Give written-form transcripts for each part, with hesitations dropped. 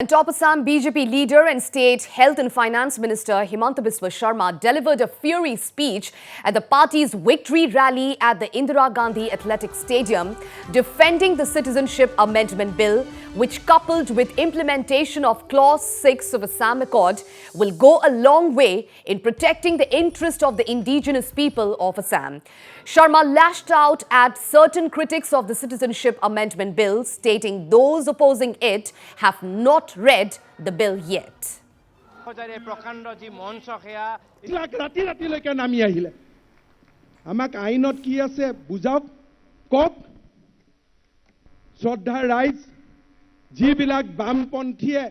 And top Assam BJP leader and State Health and Finance Minister Himanta Biswa Sharma delivered a fiery speech at the party's victory rally at the Indira Gandhi Athletic Stadium, defending the Citizenship Amendment Bill, which, coupled with implementation of Clause 6 of Assam Accord, will go a long way in protecting the interest of the indigenous people of Assam. Sharma lashed out at certain critics of the Citizenship Amendment Bill, stating those opposing it have not read the bill yet. আমাক আইনত কি আছে বুজাওক কক শ্ৰদ্ধা ৰাইজ যিবিলাক বামপন্থীয়ে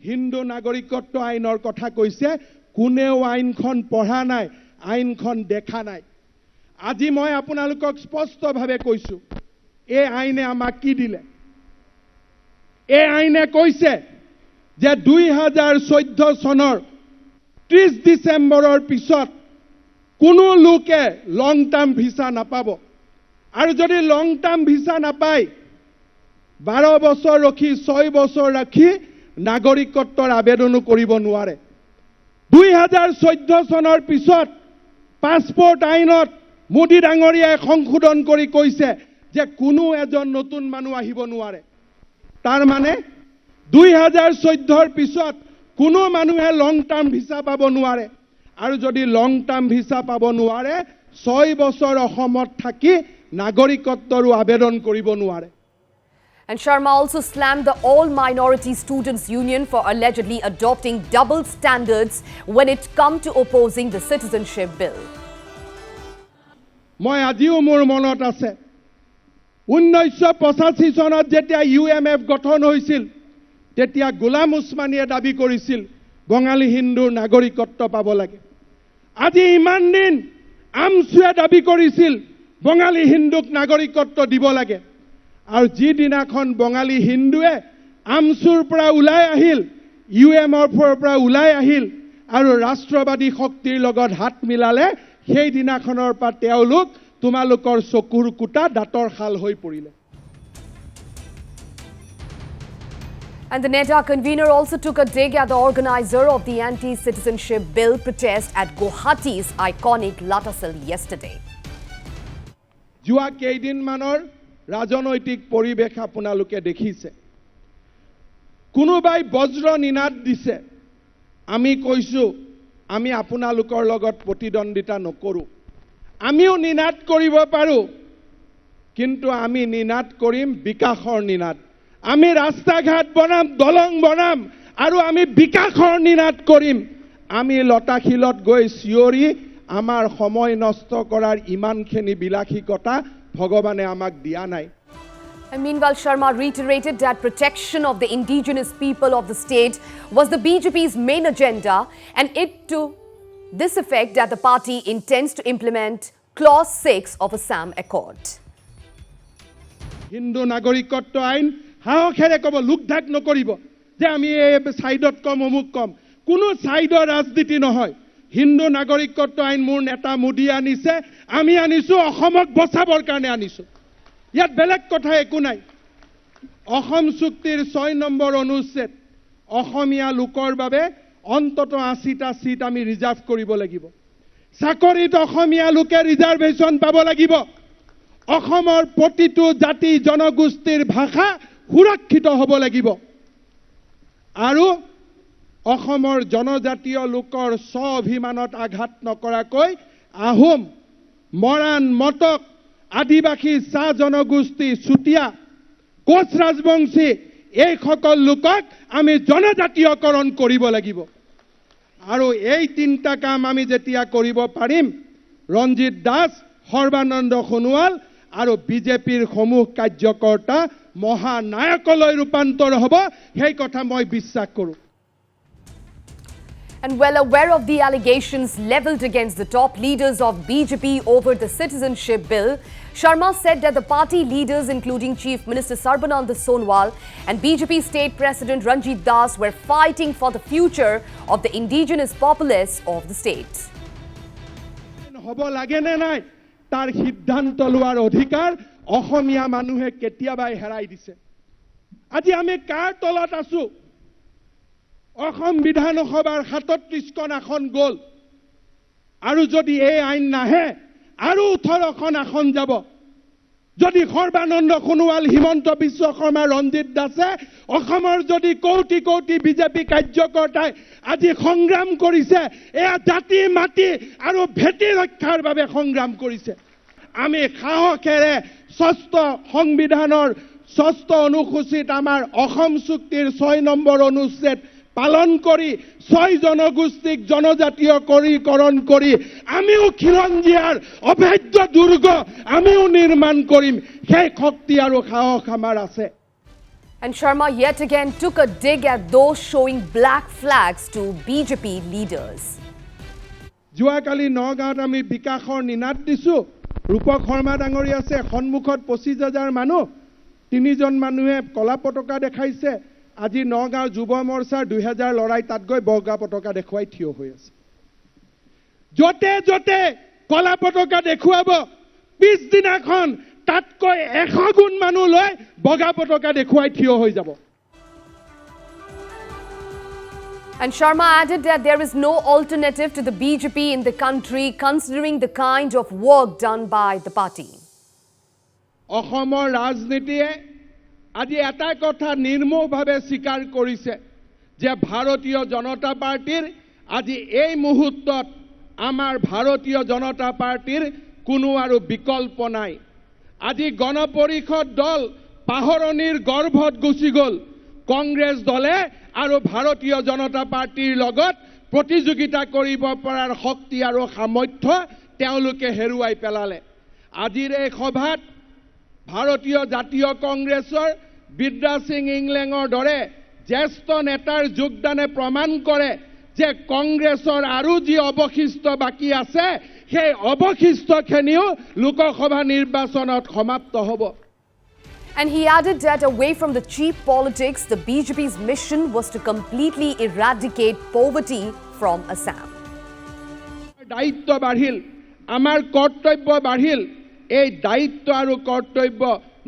হিন্দু নাগৰিকত্ব আইনৰ কথা কৈছে কোনেও আইনখন পঢ়া নাই আইনখন দেখা নাই আজি মই আপোনালোকক স্পষ্টভাৱে কৈছো এই আইনে আমাক কি দিলে এই আইনে কৈছে যে 2014 চনৰ 30 ডিসেম্বৰৰ পিছত কোনো লোকে লং টাৰ্ম ভিসা নাপাব আৰু যদি লং টাৰ্ম ভিসা নাপায় 12 বছৰ ৰখি 6 বছৰ ৰাখি নাগৰিকত্বৰ আবেদনো কৰিব নোৱাৰে 2014 চনৰ পিছত পাসপোৰ্ট আইনত মোদী ডাঙৰীয়াই সংশোধন কৰি কৈছে যে কোনো এজন নতুন মানুহ আহিব নোৱাৰে তাৰ মানে 2014 ৰ পিছত কোনো মানুহে লং টাৰ্ম ভিসা পাব নোৱাৰে আৰু যদি লং টাৰ্ম ভিসা পাব নোৱাৰে 6 বছৰ অসমত থাকি নাগৰিকত্বৰো আবেদন কৰিব নোৱাৰে And Sharma also slammed the All Minority Students Union for allegedly adopting double standards when it come to opposing the citizenship bill. মই আজিও মোৰ মনত আছে 1985 চনত যেতিয়া UMF গঠন হৈছিল তেতিয়া গোলাম উছমানীয়ে দাবী কৰিছিল বঙালী হিন্দুৰ নাগৰিকত্ব পাব লাগে আজি ইমান দিন আমছুৱে দাবী কৰিছিল বঙালী হিন্দুক নাগৰিকত্ব দিব লাগে আৰু যি দিনাখন বঙালী হিন্দুৱে আমছুৰ পৰা ওলাই আহিল UMF ৰ পৰা ওলাই আহিল আৰু ৰাষ্ট্ৰবাদী শক্তিৰ লগত হাত মিলালে সেই দিনাখনৰ পৰা তেওঁলোক তোমালোকৰ চকুৰ কুটা দাঁতৰ খাল হৈ পৰিলে And the NEDA convener also took a dig at the organizer of the anti-citizenship bill protest at Guwahati's iconic Latasal yesterday. যোৱা কেইদিনমানৰ ৰাজনৈতিক পৰিৱেশ আপোনালোকে দেখিছে কোনোবাই বজ্ৰ নিনাদ দিছে আমি কৈছো আমি আপোনালোকৰ লগত প্ৰতিদ্বন্দিতা নকৰো আমিও নিনাদ কৰিব পাৰো কিন্তু আমি নিনাদ কৰিম বিকাশৰ নিনাদ আমি ৰাস্তা ঘাট বনাম দলং বনাম আৰু আমি বিকাশৰ নিনাদ কৰিম আমি লতাখিলত গৈ চিঞৰি আমাৰ সময় নষ্ট কৰাৰ ইমানখিনি বিলাসিকতা ভগৱানে আমাক দিয়া নাই And meanwhile, Sharma reiterated that protection of the indigenous people of the state was the BJP's main agenda, and it to this effect that the party intends to implement Clause 6 of Assam Accord. Hindu নাগৰিকত্ব আইন হাওখেৰে কব লুকধাক নকৰিব যে আমি এই সাইডত কম অমুক কম কোনো সাইডৰ ৰাজনীতি নহয় হিন্দু নাগৰিকত্ব আইন মোৰ নেতা মোদী আনিছে আমি আনিছো অসমক বচাবৰ কাৰণে আনিছো ইয়াত বেলেগ কথা একো নাই অসম চুক্তিৰ 6 নম্বৰ অনুচ্ছেদ অসমীয়া লোকৰ বাবে অন্তত 80টা সিট আমি ৰিজাৰ্ভ কৰিব লাগিব চাকৰিত অসমীয়া লোকে ৰিজাৰ্ভেশন পাব লাগিব অসমৰ প্ৰতিটো জাতি জনগোষ্ঠীৰ ভাষা সুৰক্ষিত হ'ব লাগিব আৰু অসমৰ জনজাতীয় লোকৰ স্বাভিমানত আঘাত নকৰাকৈ আহোম মৰাণ মটক আদিবাসী চাহ জনগোষ্ঠী চুতীয়া কোচ ৰাজবংশী এই সকল লোকক আমি জনজাতীয়কৰণ কৰিব লাগিব আৰু এই তিনটা কাম আমি যেতিয়া কৰিব পাৰিম ৰঞ্জিত দাস সৰ্বানন্দ সোণোৱাল আৰু বিজেপিৰ সমূহ কাৰ্যকৰ্তা মহানায়কলৈ ৰূপান্তৰ হ'ব সেই কথা মই বিশ্বাস কৰোঁ And well aware of the allegations leveled against the top leaders of BJP over the citizenship bill, Sharma said that the party leaders, including Chief Minister Sarbananda Sonowal and BJP State President Ranjit Das, were fighting for the future of the indigenous populace of the state. হ'ব লাগে নে নাই তাৰ সিদ্ধান্ত লোৱাৰ অধিকাৰ অসমীয়া মানুহে কেতিয়াবাই হেৰাই দিছে আজি আমি কাৰ তলত আছো অসম বিধানসভাৰ 37খন আসন গ'ল আৰু যদি এই আইন নাহে আৰু 18খন আসন যাব যদি সৰ্বানন্দ সোণোৱাল হিমন্ত বিশ্ব শৰ্মা ৰঞ্জিত দাসে অসমৰ যদি কোটি কোটি বিজেপি কাৰ্যকৰ্তাই আজি সংগ্ৰাম কৰিছে এয়া জাতি মাটি আৰু ভেটি ৰক্ষাৰ বাবে সংগ্ৰাম কৰিছে আমি সাহসেৰে ষষ্ঠ সংবিধানৰ ষষ্ঠ অনুসূচিত আমাৰ অসম চুক্তিৰ 6 নম্বৰ অনুচ্ছেদ পালন কৰি 6 জনগোষ্ঠীক জনজাতীয়কৰণ কৰি আমিও খিলঞ্জীয়াৰ অভেদ্য দুৰ্গ আমিও নিৰ্মাণ কৰিম সেই শক্তি আৰু সাহস আমাৰ আছে And Sharma yet again took a dig at those showing black flags to BJP leaders. যোৱাকালি নগাঁৱত আমি বিকাশৰ নিনাদ দিছো ৰূপক শৰ্মা ডাঙৰী আছে সন্মুখত 25,000 মানুহ 3জন মানুহে কলা পতাকা দেখাইছে আজি নগাঁও যুৱ মৰ্চাৰ 2000 লৰাই তাত গৈ বগা পতাকা দেখুৱাই থিয় হৈ আছে যতে যতে কলা পতাকা দেখুৱাব পিছদিনাখন তাতকৈ 100 গুণ মানুহ লৈ বগা পতাকা দেখুৱাই থিয় হৈ যাব And Sharma added that there is no alternative to the BJP in the country considering the kind of work done by the party. অসমৰ ৰাজনীতিয়ে আজি এটা কথা নিৰ্মোহভাৱে স্বীকাৰ কৰিছে যে ভাৰতীয় জনতা পাৰ্টিৰ আজি এই মুহূৰ্তত আমাৰ ভাৰতীয় জনতা পাৰ্টিৰ কোনো আৰু বিকল্প নাই আজি গণপৰিষদ দল পাহৰণিৰ গৰ্ভত গুচি গ'ল কংগ্ৰেছ দলে আৰু ভাৰতীয় জনতা পাৰ্টিৰ লগত প্ৰতিযোগিতা কৰিব পৰাৰ শক্তি আৰু সামৰ্থ্য তেওঁলোকে হেৰুৱাই পেলালে আজিৰ এই সভাত ভাৰতীয় জাতীয় কংগ্ৰেছৰ বিদ্যা সিং ইংলেঙৰ দৰে জ্যেষ্ঠ নেতাৰ যোগদানে প্ৰমাণ কৰে যে কংগ্ৰেছৰ আৰু যি অৱশিষ্ট বাকি আছে সেই অৱশিষ্টখিনিও লোকসভা নিৰ্বাচনত সমাপ্ত হ'ব And he added that away from the cheap politics, the BJP's mission was to completely eradicate poverty from Assam. দায়িত্ব বাঢ়িল আমাৰ কৰ্তব্য বাঢ়িল এই দায়িত্ব আৰু কৰ্তব্য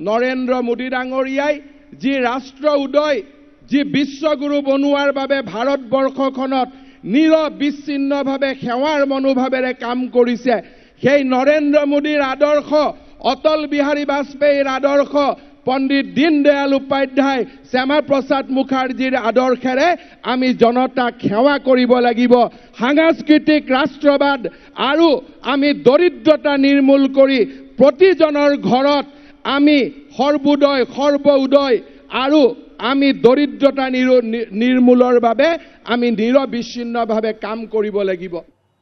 নৰেন্দ্ৰ মোদী ডাঙৰীয়াই যি ৰাষ্ট্ৰ উদয় যি বিশ্বগুৰু বনোৱাৰ বাবে ভাৰতবৰ্ষখনত নিৰবিচ্ছিন্নভাৱে সেৱাৰ মনোভাৱেৰে কাম কৰিছে সেই নৰেন্দ্ৰ মোদীৰ আদৰ্শ অটল বিহাৰী বাজপেয়ীৰ আদৰ্শ পণ্ডিত দীনদয়াল উপাধ্যায় শ্যামা প্ৰসাদ মুখাৰ্জীৰ আদৰ্শেৰে আমি জনতাক সেৱা কৰিব লাগিব সাংস্কৃতিক ৰাষ্ট্ৰবাদ আৰু আমি দৰিদ্ৰতা নিৰ্মূল কৰি প্ৰতিজনৰ ঘৰত আমি সৰ্বোদয় সৰ্বউদয় আৰু আমি দৰিদ্ৰতা নিৰ্মূলৰ বাবে আমি নিৰবিচ্ছিন্নভাৱে কাম কৰিব লাগিব